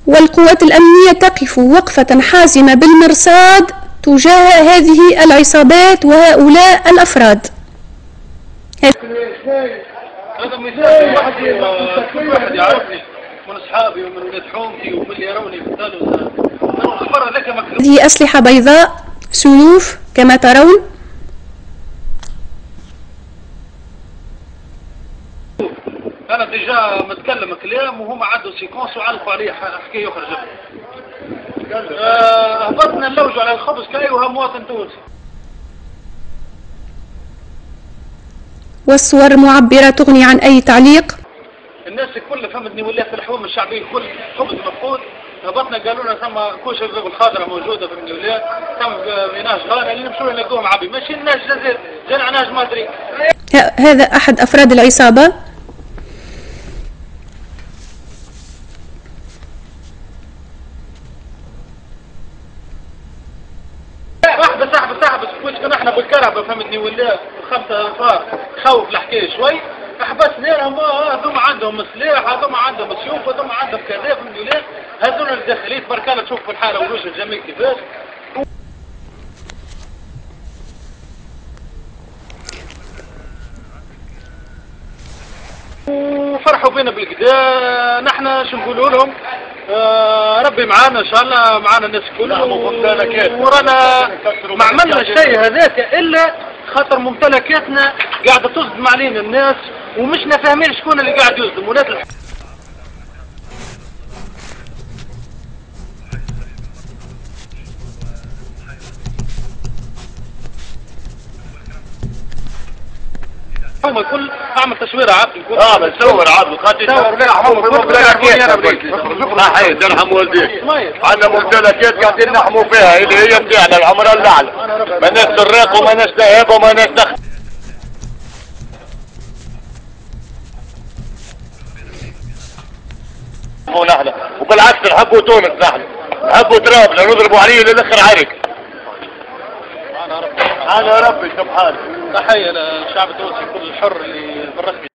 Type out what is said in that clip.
والقوات الأمنية تقف وقفة حازمة بالمرصاد تجاه هذه العصابات وهؤلاء الأفراد. هذا مثال كل واحد يعرفني من أصحابي ومن ولاد حومتي ومن اللي يروني في هذه أسلحة بيضاء، سيوف كما ترون. أنا ديجا متكلم كلام وهم عدوا سيكونس وعلقوا عليه حكاية يخرج. هبطنا نلوجوا على الخبز كأيها مواطن تونسي. والصور معبرة تغني عن أي تعليق. الناس الكل فهمتني ولا في الحوم الشعبية الكل خبز مفقود. هبطنا قالوا لنا ثم كوشه الخضراء موجودة في المولات، ثم ميناج غانا اللي نمشوا نلقوهم عبي، ماشي الناس جزائر، جانا ناس ما أدري. هذا أحد أفراد العصابة. صاحب كوش كنا احنا بالكرهبة فهمتني ولا 5 أنفار خوف الحكاية شوي. حبسنا لهم هذوما عندهم سلاح، هذوما عندهم سيوف، هذوما عندهم كذا فهمتني ولا هذونا الداخلين تبارك الله تشوفوا الحالة وجوش الجميع كيفاش. وفرحوا بينا بالكدا. نحن شو نقولوا لهم ربي معانا ان شاء الله، معانا الناس كلها ورانا ما عملنا شيء هذاك الا خاطر ممتلكاتنا قاعده تصدم علينا الناس ومشنا فاهمين شكون اللي قاعد يصدم وناس. هم الكل اعمل تصوير عبد الكل اعمل صور عبد خاطر صور نحموا في ممتلكات ترحم والديك. عندنا ممتلكات قاعدين نحموا فيها اللي هي بتاعنا العمره الاعلى، ماناش سراق وماناش ذهب وماناش دخل. نحن وبالعكس نحبوا تونس، نحن نحبوا طرابلس نضربوا عليه للاخر عرك. انا ربي سبحانه. تحيه للشعب التونسي كل الحر اللي بالرسمي.